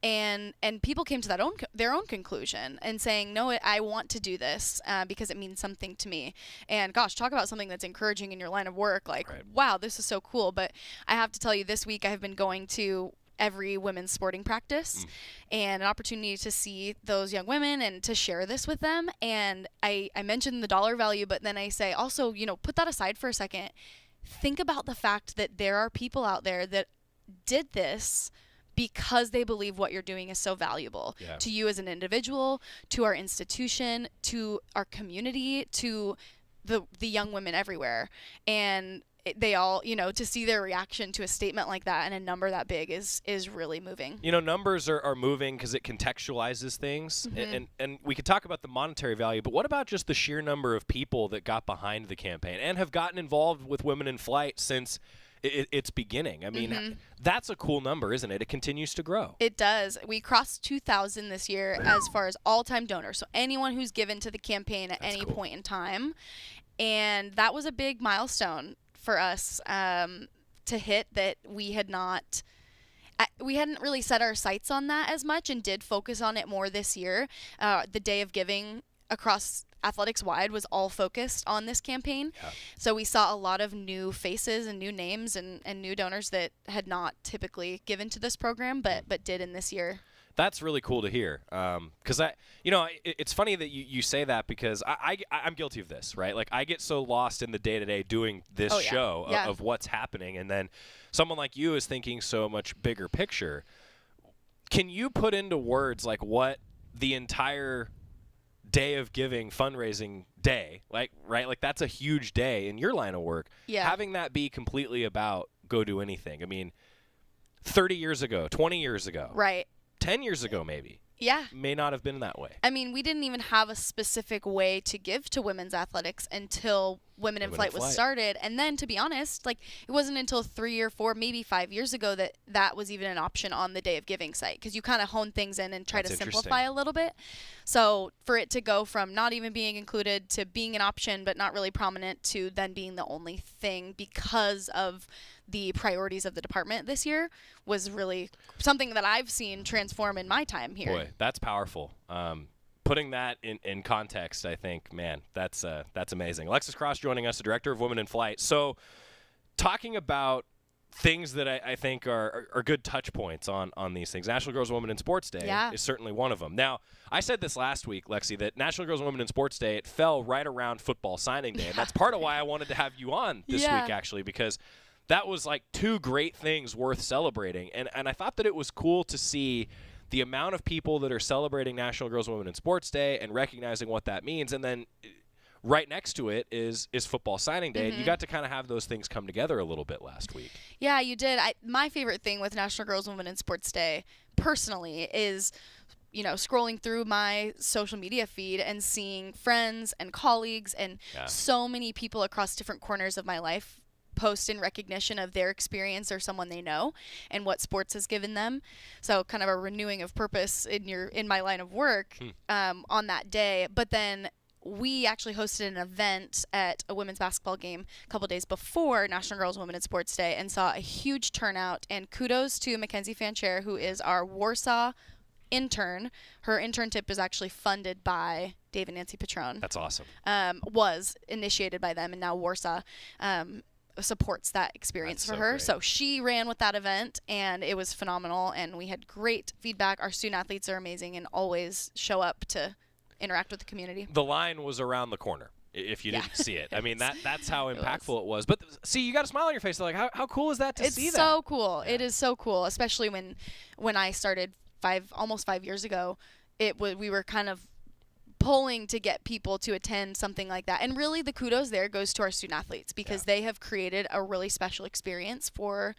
and people came to their own conclusion and saying, no, I want to do this because it means something to me. And gosh, talk about something that's encouraging in your line of work. Like, wow, this is so cool. But I have to tell you, this week I have been going to every women's sporting practice and an opportunity to see those young women and to share this with them. And I mentioned the dollar value, but then I say also, put that aside for a second. Think about the fact that there are people out there that did this because they believe what you're doing is so valuable to you as an individual, to our institution, to our community, to the young women everywhere. And they all, to see their reaction to a statement like that and a number that big is really moving. Numbers are moving because it contextualizes things, and we could talk about the monetary value, but what about just the sheer number of people that got behind the campaign and have gotten involved with Women in Flight since its beginning? I mean, that's a cool number, isn't it? It continues to grow. It does. We crossed 2,000 this year as far as all-time donors, so anyone who's given to the campaign at any point in time, and that was a big milestone for us to hit, that we hadn't really set our sights on that as much and did focus on it more this year. The Day of Giving across athletics wide was all focused on this campaign. So we saw a lot of new faces and new names and new donors that had not typically given to this program but did in this year. That's really cool to hear, because it's funny that you say that, because I'm guilty of this, right? Like, I get so lost in the day-to-day doing this show of what's happening, and then someone like you is thinking so much bigger picture. Can you put into words like what the entire Day of Giving fundraising day, like that's a huge day in your line of work. Having that be completely about go do anything. I mean, 30 years ago, 20 years ago. Right. 10 years ago, maybe. Yeah. May not have been that way. I mean, we didn't even have a specific way to give to women's athletics until Women in Flight was started. And then, to be honest, it wasn't until 3 or 4, maybe 5 years ago that was even an option on the Day of Giving site, because you kind of hone things in and try to simplify a little bit. So for it to go from not even being included to being an option but not really prominent to then being the only thing because of the priorities of the department this year was really something that I've seen transform in my time here. Boy, that's powerful. Putting that in context, I think, man, that's amazing. Alexis Cross joining us, the director of Women in Flight. So talking about things that I think are good touch points on these things. National Girls and Women in Sports Day is certainly one of them. Now, I said this last week, Lexi, that National Girls and Women in Sports Day, it fell right around football signing day. And that's part of why I wanted to have you on this week, actually, because that was like two great things worth celebrating. And I thought that it was cool to see the amount of people that are celebrating National Girls and Women in Sports Day and recognizing what that means. And then right next to it is football signing day. And you got to kind of have those things come together a little bit last week. Yeah, you did. My favorite thing with National Girls and Women in Sports Day personally is scrolling through my social media feed and seeing friends and colleagues and so many people across different corners of my life post in recognition of their experience or someone they know and what sports has given them. So kind of a renewing of purpose in my line of work on that day. But then we actually hosted an event at a women's basketball game a couple days before National Girls and Women in Sports Day and saw a huge turnout. And kudos to Mackenzie Fancher, who is our Warsaw intern. Her internship is actually funded by Dave and Nancy Petrone. That's awesome. Was initiated by them, and now Warsaw supports that experience for her. Great. So she ran with that event, and it was phenomenal, and we had great feedback. Our student athletes are amazing and always show up to interact with the community. The line was around the corner if you didn't see it. I mean, that's how impactful it was. But see, you got a smile on your face. Like, how cool is that to see that? It's so cool. Yeah. It is so cool, especially when I started almost 5 years ago. We were kind of pulling to get people to attend something like that. And really the kudos there goes to our student athletes, because they have created a really special experience for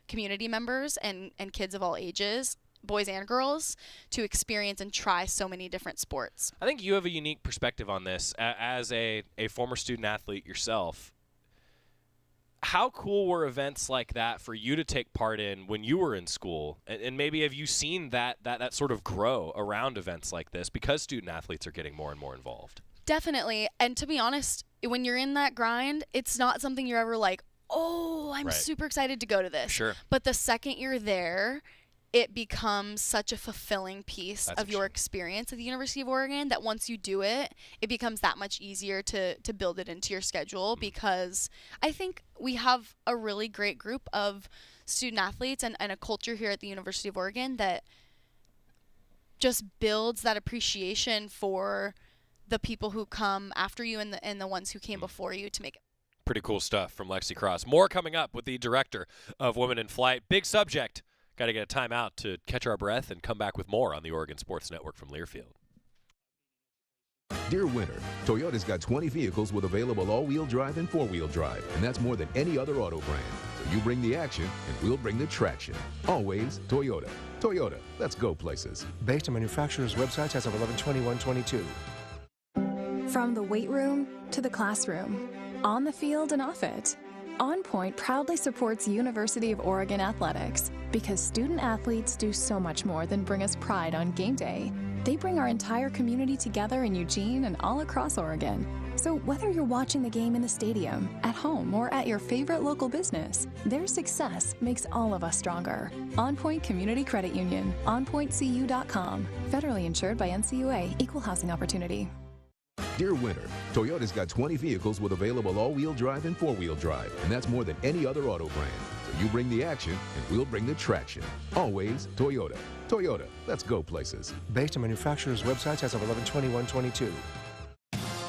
community members and kids of all ages, boys and girls, to experience and try so many different sports. I think you have a unique perspective on this as a former student athlete yourself. how cool were events like that for you to take part in when you were in school? And maybe have you seen that sort of grow around events like this because student athletes are getting more and more involved? Definitely. And to be honest, when you're in that grind, it's not something you're ever like, oh, I'm super excited to go to this. Sure. But the second you're there, it becomes such a fulfilling piece of your experience at the University of Oregon that once you do it, it becomes that much easier to build it into your schedule, because I think we have a really great group of student athletes and a culture here at the University of Oregon that just builds that appreciation for the people who come after you and the ones who came before you to make it. Pretty cool stuff from Alexis Cross. More coming up with the director of Women in Flight. Big subject. Got to get a timeout to catch our breath and come back with more on the Oregon Sports Network from Learfield. Dear winter, Toyota's got 20 vehicles with available all-wheel drive and four-wheel drive, and that's more than any other auto brand. So you bring the action, and we'll bring the traction. Always Toyota. Toyota, let's go places. Based on manufacturer's websites as of 11/21/22. From the weight room to the classroom, on the field and off it, On Point proudly supports University of Oregon athletics because student athletes do so much more than bring us pride on game day. They bring our entire community together in Eugene and all across Oregon. So whether you're watching the game in the stadium, at home, or at your favorite local business, their success makes all of us stronger. On Point Community Credit Union, onpointcu.com. Federally insured by NCUA, Equal Housing Opportunity. Dear winter, Toyota's got 20 vehicles with available all-wheel drive and four-wheel drive, and that's more than any other auto brand. So you bring the action, and we'll bring the traction. Always Toyota. Toyota, let's go places. Based on manufacturer's websites as of 11/21/22.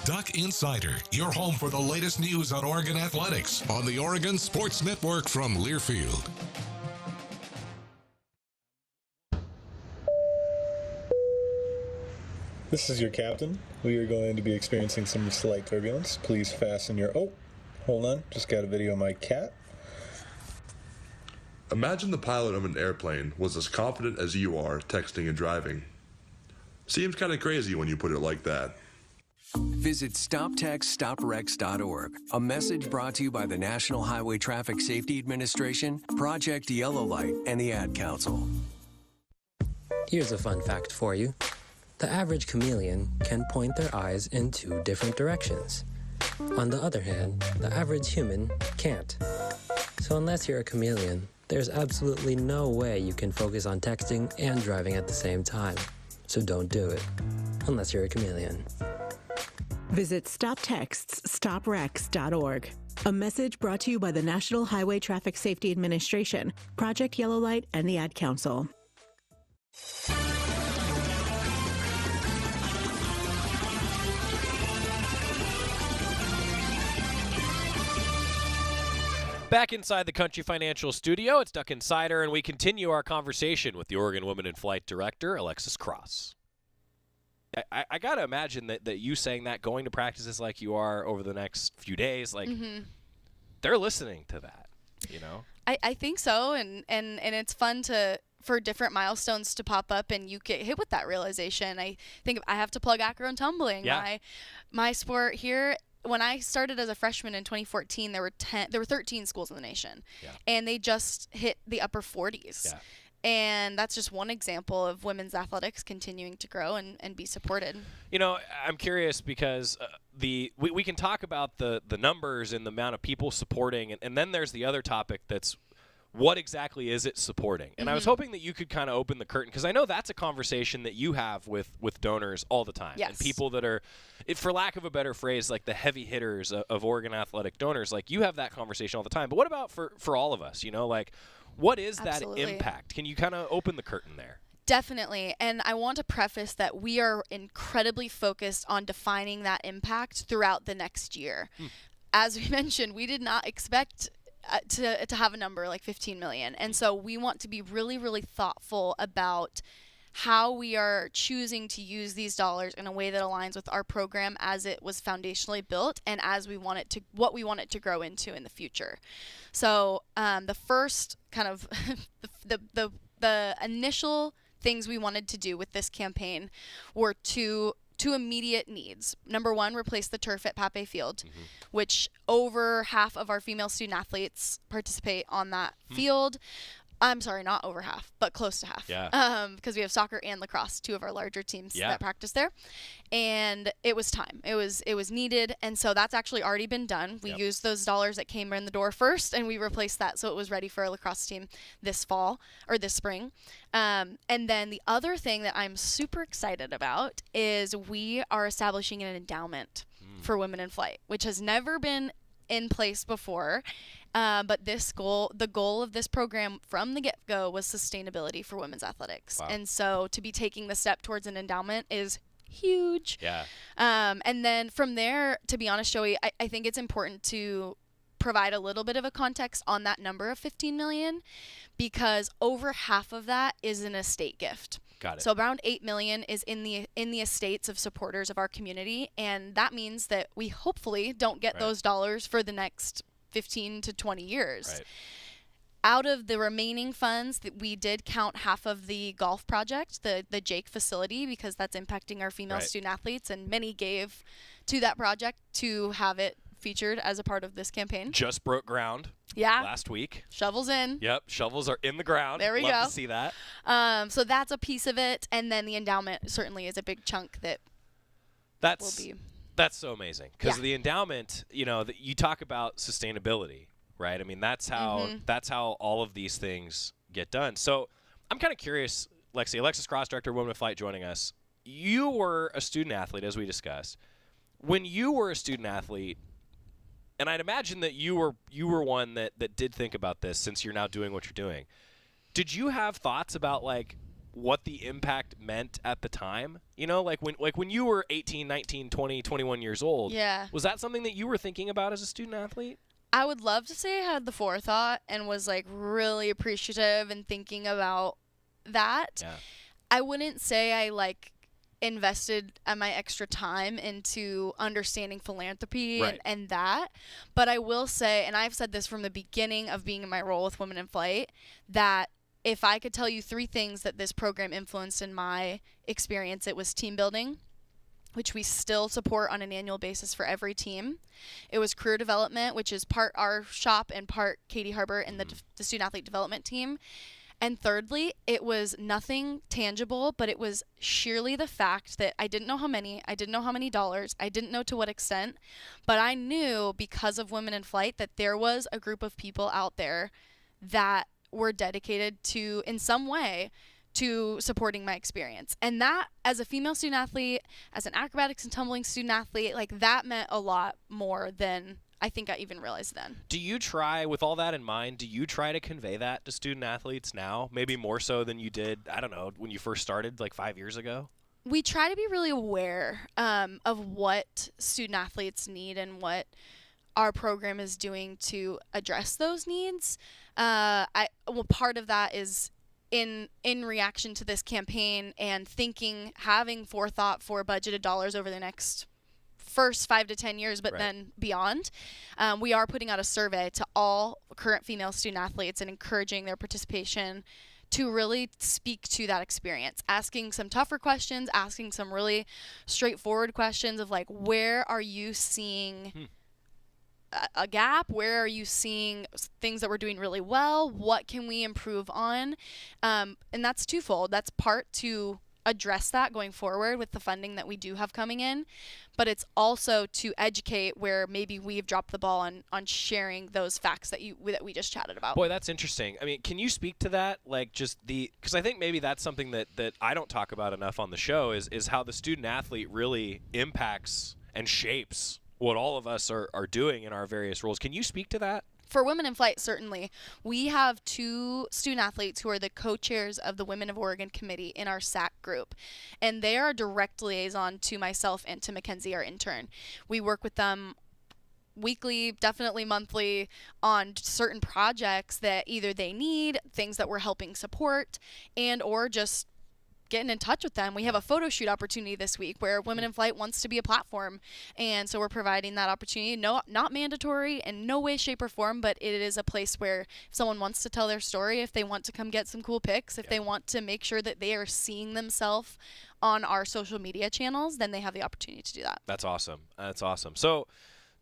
Duck Insider, your home for the latest news on Oregon athletics on the Oregon Sports Network from Learfield. This is your captain. We are going to be experiencing some slight turbulence. Please fasten your... Oh, hold on. Just got a video of my cat. Imagine the pilot of an airplane was as confident as you are texting and driving. Seems kind of crazy when you put it like that. Visit StopTextStopWrecks.org. A message brought to you by the National Highway Traffic Safety Administration, Project Yellow Light, and the Ad Council. Here's a fun fact for you. The average chameleon can point their eyes in 2 different directions. On the other hand, the average human can't. So unless you're a chameleon, there's absolutely no way you can focus on texting and driving at the same time. So don't do it, unless you're a chameleon. Visit StopTextsStopWrecks.org. A message brought to you by the National Highway Traffic Safety Administration, Project Yellow Light, and the Ad Council. Back inside the Country Financial Studio, it's Duck Insider, and we continue our conversation with the Oregon Women in Flight director, Alexis Cross. I got to imagine that you saying that, going to practices like you are over the next few days, like they're listening to that, you know? I think so, and it's fun for different milestones to pop up and you get hit with that realization. I think I have to plug acro and tumbling. Yeah. My sport here. When I started as a freshman in 2014, there were 13 schools in the nation, and they just hit the upper 40s. Yeah. And that's just one example of women's athletics continuing to grow and be supported. You know, I'm curious because we can talk about the numbers and the amount of people supporting, and then there's the other topic that's what exactly is it supporting? And I was hoping that you could kind of open the curtain, because I know that's a conversation that you have with donors all the time. Yes. And people that are, for lack of a better phrase, like the heavy hitters of Oregon athletic donors, like you have that conversation all the time. But what about for all of us, you know, like what is Absolutely. that impact? Can you kind of open the curtain there? Definitely. And I want to preface that we are incredibly focused on defining that impact throughout the next year. As we mentioned, we did not expect to have a number like 15 million. And so we want to be really, really thoughtful about how we are choosing to use these dollars in a way that aligns with our program as it was foundationally built and as we want it to, what we want it to grow into in the future. So the first kind of the initial things we wanted to do with this campaign were to two immediate needs. Number one, replace the turf at Pape Field, which over half of our female student athletes participate on that field. I'm sorry, not over half, but close to half. Yeah. Because we have soccer and lacrosse, two of our larger teams Yeah. that practice there. And it was time. It was needed. And so that's actually already been done. We used those dollars that came in the door first, and we replaced that so it was ready for our lacrosse team this fall or this spring. And then the other thing that I'm super excited about is we are establishing an endowment for women in flight, which has never been in place before. But the goal of this program from the get-go was sustainability for women's athletics. Wow. And so to be taking the step towards an endowment is huge. Yeah. And then from there, to be honest, Joey, I think it's important to provide a little bit of a context on that number of 15 million, because over half of that is an estate gift. Got it. So around 8 million is in the estates of supporters of our community, and that means that we hopefully don't get those dollars for the next 15 to 20 years. Right. Out of the remaining funds, that we did count half of the golf project, the Jake facility, because that's impacting our female student athletes, and many gave to that project to have it featured as a part of this campaign. Just broke ground. Yeah. Last week. Shovels in. Yep. Shovels are in the ground. There we Love go. to see that. So that's a piece of it, and then the endowment certainly is a big chunk that will be. That's so amazing, because the endowment, you talk about sustainability, right? I mean, that's how all of these things get done. So I'm kind of curious, Alexis Cross, Director of Women in Flight, joining us. You were a student athlete, as we discussed. When you were a student athlete, and I'd imagine that you were one that did think about this, since you're now doing what you're doing. Did you have thoughts about what the impact meant at the time? When you were 18, 19, 20, 21 years old, was that something that you were thinking about as a student athlete? I would love to say I had the forethought and was really appreciative and thinking about that. Yeah. I wouldn't say I invested my extra time into understanding philanthropy and that, but I will say, and I've said this from the beginning of being in my role with Women in Flight, that if I could tell you three things that this program influenced in my experience, it was team building, which we still support on an annual basis for every team. It was career development, which is part our shop and part Katie Harbor and the student athlete development team. And thirdly, it was nothing tangible, but it was sheerly the fact that I didn't know how many dollars, I didn't know to what extent, but I knew because of Women in Flight that there was a group of people out there that were dedicated to, in some way, to supporting my experience. And that, as a female student athlete, as an acrobatics and tumbling student athlete, that meant a lot more than I think I even realized then. Do you try, with all that in mind, to convey that to student athletes now? Maybe more so than you did, I don't know, when you first started 5 years ago? We try to be really aware of what student athletes need and what our program is doing to address those needs. Part of that is in reaction to this campaign and having forethought for budgeted dollars over the next first 5 to 10 years, but then beyond. We are putting out a survey to all current female student athletes and encouraging their participation to really speak to that experience, asking some tougher questions, asking some really straightforward questions of where are you seeing a gap? Where are you seeing things that we're doing really well? What can we improve on? And that's twofold. That's part to address that going forward with the funding that we do have coming in, but it's also to educate where maybe we've dropped the ball on sharing those facts that we just chatted about. Boy, that's interesting. I mean, can you speak to that? Because I think maybe that's something that I don't talk about enough on the show is how the student athlete really impacts and shapes what all of us are doing in our various roles. Can you speak to that? For Women in Flight, certainly. We have two student athletes who are the co-chairs of the Women of Oregon Committee in our SAC group, and they are a direct liaison to myself and to Mackenzie, our intern. We work with them weekly, definitely monthly, on certain projects that either they need, things that we're helping support, and or just getting in touch with them. We have a photo shoot opportunity this week where Women in Flight wants to be a platform, and so we're providing that opportunity. No, not mandatory in no way, shape, or form, but it is a place where if someone wants to tell their story, if they want to come get some cool pics, if they want to make sure that they are seeing themselves on our social media channels, then they have the opportunity to do that. That's awesome. That's awesome. So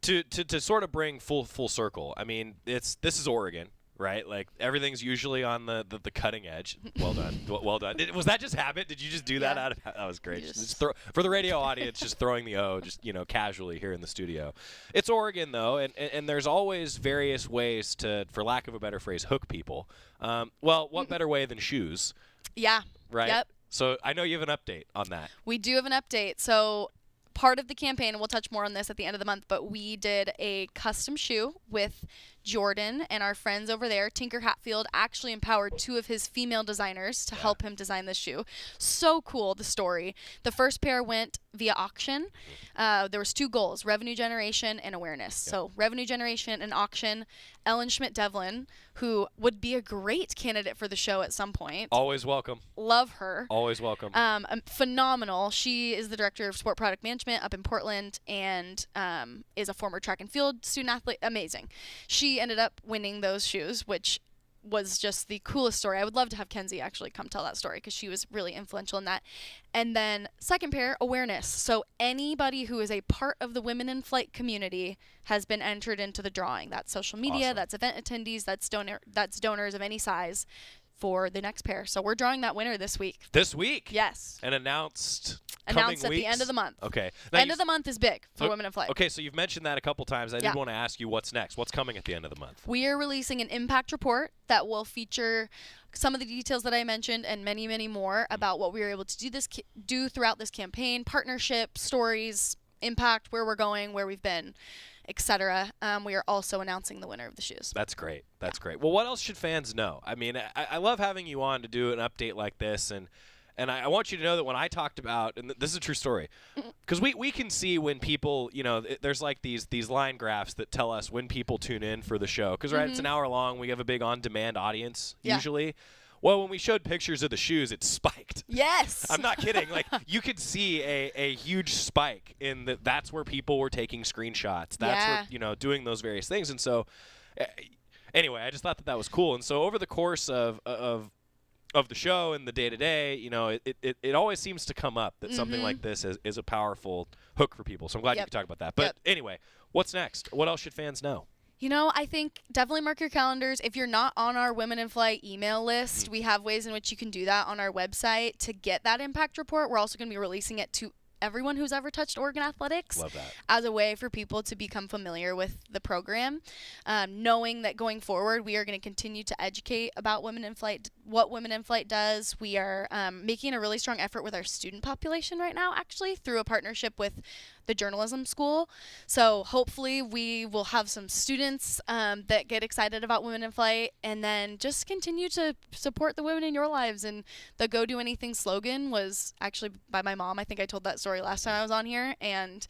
to sort of bring full circle, I mean, this is Oregon. Right, like everything's usually on the cutting edge. Well done, well done. Was that just habit? Did you just do that out of? That was great. Just for the radio audience, just throwing the O, just casually here in the studio. It's Oregon though, and there's always various ways to, for lack of a better phrase, hook people. Well, what better way than shoes? Yeah. Right. Yep. So I know you have an update on that. We do have an update. So part of the campaign, and we'll touch more on this at the end of the month, but we did a custom shoe with Jordan, and our friends over there, Tinker Hatfield, actually empowered 2 of his female designers to help him design this shoe. So cool, the story. The first pair went via auction. There was 2 goals, revenue generation and awareness. So revenue generation and auction. Ellen Schmidt-Devlin, who would be a great candidate for the show at some point. Always welcome. Love her. Always welcome. Phenomenal. She is the director of sport product management up in Portland and is a former track and field student athlete. Amazing. She ended up winning those shoes, which was just the coolest story. I would love to have Kenzie actually come tell that story because she was really influential in that. And then second pair, awareness. So anybody who is a part of the Women in Flight community has been entered into the drawing. That's social media, that's event attendees, that's donors of any size for the next pair. So we're drawing that winner this week. This week? Yes. And announced at the end of the month. Okay. Now end of the month is big for Women in Flight. Okay, so you've mentioned that a couple times. I did want to ask you what's next. What's coming at the end of the month? We are releasing an impact report that will feature some of the details that I mentioned and many, many more about what we were able to do throughout this campaign, partnership, stories, impact, where we're going, where we've been, etc. We are also announcing the winner of the shoes. That's great. That's great. Well, what else should fans know? I mean, I love having you on to do an update like this, and I want you to know that when I talked about, and this is a true story, because we can see when people, there's like these line graphs that tell us when people tune in for the show. Because, right, it's an hour long. We have a big on-demand audience usually. Well, when we showed pictures of the shoes, it spiked. Yes. I'm not kidding. Like, you could see a huge spike in that's where people were taking screenshots. That's where, doing those various things. And so, anyway, I just thought that was cool. And so over the course of the show and the day-to-day, it always seems to come up that something like this is a powerful hook for people. So I'm glad you could talk about that. But anyway, what's next? What else should fans know? I think definitely mark your calendars. If you're not on our Women in Flight email list, we have ways in which you can do that on our website to get that impact report. We're also going to be releasing it to everyone who's ever touched Oregon athletics. Love that. As a way for people to become familiar with the program, knowing that going forward we are going to continue to educate about Women in Flight, what Women in Flight does. We are making a really strong effort with our student population right now, actually, through a partnership with the journalism school. So hopefully we will have some students that get excited about Women in Flight, and then just continue to support the women in your lives. And the Go Do Anything slogan was actually by my mom. I think I told that story last time I was on here. And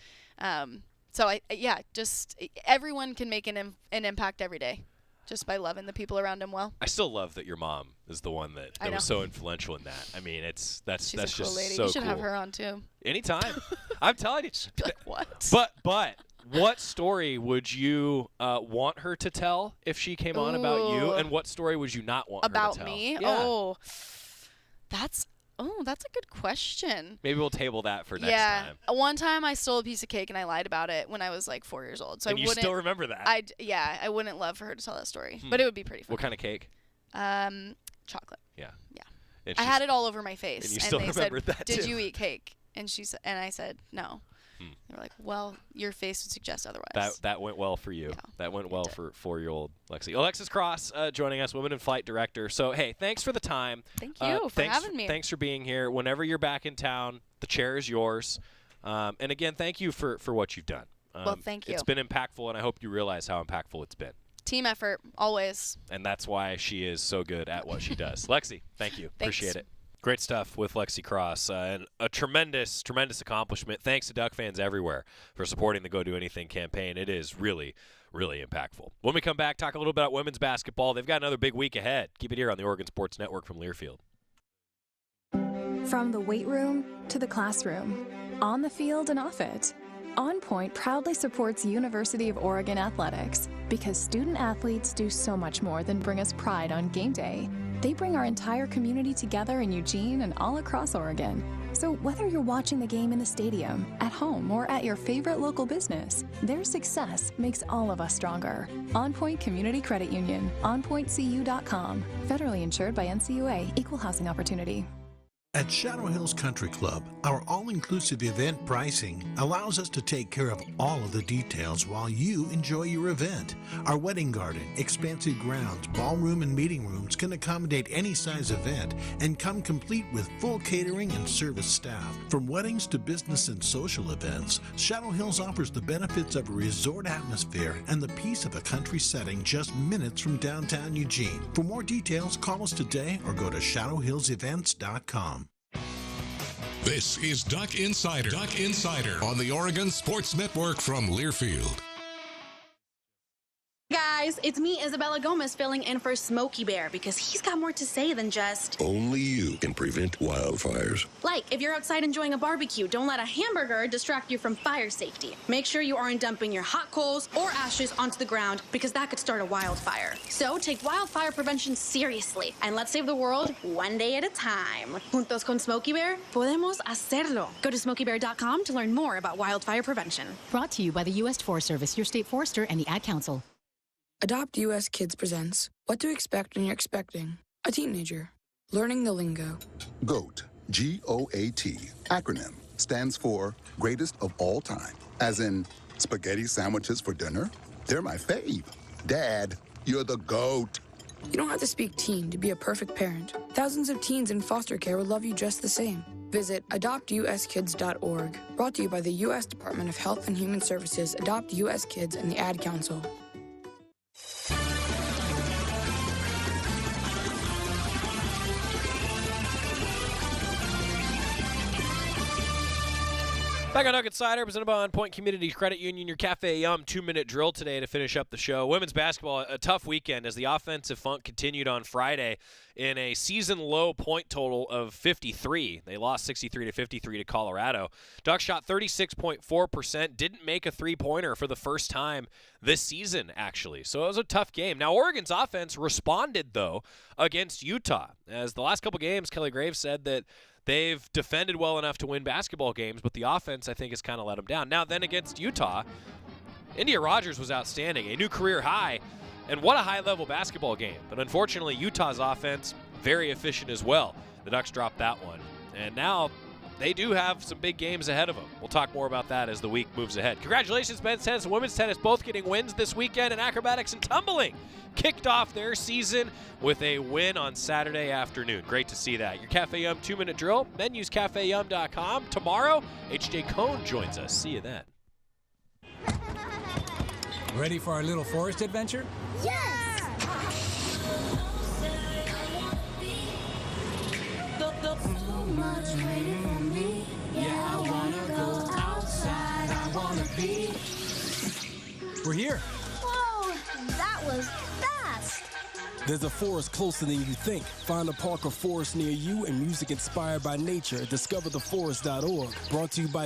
so just everyone can make an impact every day just by loving the people around them well. I still love that your mom is the one that was so influential in that. I mean, that's She's a cool just lady. so You should cool. have her on too. Anytime. I'm telling you. She'd be like, what? But what story would you want her to tell if she came on about you, and what story would you not want her to tell? About me? Yeah. That's a good question. Maybe we'll table that for next time. One time I stole a piece of cake and I lied about it when I was like 4 years old. So and you still remember that? I wouldn't love for her to tell that story, but it would be pretty fun. What kind of cake? Chocolate. Yeah. Yeah. I had it all over my face. And you still remembered that too. Did you eat cake? And I said no. They were like, well, your face would suggest otherwise. That went well for you. Yeah, that went well for 4-year-old Lexi. Alexis Cross joining us, Women in Flight Director. So, hey, thanks for the time. Thank you for having me. Thanks for being here. Whenever you're back in town, the chair is yours. And again, thank you for what you've done. Well, thank you. It's been impactful, and I hope you realize how impactful it's been. Team effort, always. And that's why she is so good at what she does. Lexi, thank you. Appreciate it. Great stuff with Lexi Cross, and a tremendous, tremendous accomplishment. Thanks to Duck fans everywhere for supporting the Go Do Anything campaign. It is really, really impactful. When we come back, talk a little bit about women's basketball. They've got another big week ahead. Keep it here on the Oregon Sports Network from Learfield. From the weight room to the classroom, on the field and off it, On Point proudly supports University of Oregon athletics because student athletes do so much more than bring us pride on game day. They bring our entire community together in Eugene and all across Oregon. So whether you're watching the game in the stadium, at home, or at your favorite local business, their success makes all of us stronger. On Point Community Credit Union, onpointcu.com. Federally insured by NCUA, Equal Housing Opportunity. At Shadow Hills Country Club, our all-inclusive event pricing allows us to take care of all of the details while you enjoy your event. Our wedding garden, expansive grounds, ballroom, and meeting rooms can accommodate any size event and come complete with full catering and service staff. From weddings to business and social events, Shadow Hills offers the benefits of a resort atmosphere and the peace of a country setting just minutes from downtown Eugene. For more details, call us today or go to shadowhillsevents.com. This is Duck Insider. Duck Insider on the Oregon Sports Network from Learfield. Guys, it's me, Isabella Gomez, filling in for Smokey Bear because he's got more to say than just... Only you can prevent wildfires. Like, if you're outside enjoying a barbecue, don't let a hamburger distract you from fire safety. Make sure you aren't dumping your hot coals or ashes onto the ground because that could start a wildfire. So take wildfire prevention seriously and let's save the world one day at a time. Juntos con Smokey Bear, podemos hacerlo. Go to smokeybear.com to learn more about wildfire prevention. Brought to you by the U.S. Forest Service, your state forester, and the Ad Council. Adopt US Kids presents What to Expect When You're Expecting a Teenager. Learning the lingo. GOAT, G-O-A-T, acronym, stands for Greatest of All Time. As in, spaghetti sandwiches for dinner? They're my fave. Dad, you're the GOAT. You don't have to speak teen to be a perfect parent. Thousands of teens in foster care will love you just the same. Visit adoptuskids.org. Brought to you by the U.S. Department of Health and Human Services, Adopt U.S. Kids, and the Ad Council. Back on Duck Insider, presented by On Point Community Credit Union, your Cafe Yum 2-minute drill today to finish up the show. Women's basketball, a tough weekend as the offensive funk continued on Friday in a season-low point total of 53. They lost 63-53 to Colorado. Ducks shot 36.4%, didn't make a three-pointer for the first time this season, actually. So it was a tough game. Now, Oregon's offense responded, though, against Utah. As the last couple games, Kelly Graves said that they've defended well enough to win basketball games, but the offense, I think, has kind of let them down. Now, then against Utah, India Rogers was outstanding, a new career high, and what a high-level basketball game. But unfortunately, Utah's offense, very efficient as well. The Ducks dropped that one. And now they do have some big games ahead of them. We'll talk more about that as the week moves ahead. Congratulations, men's tennis and women's tennis, both getting wins this weekend, and acrobatics and tumbling kicked off their season with a win on Saturday afternoon. Great to see that. Your Cafe Yum 2-minute drill, menus cafeyum.com. Tomorrow, H.J. Cohn joins us. See you then. Ready for our little forest adventure? Yes! So much waiting for me. Yeah, I wanna go outside. I wanna be. We're here. Whoa, that was fast. There's a forest closer than you think. Find a park or forest near you and music inspired by nature at discovertheforest.org. Brought to you by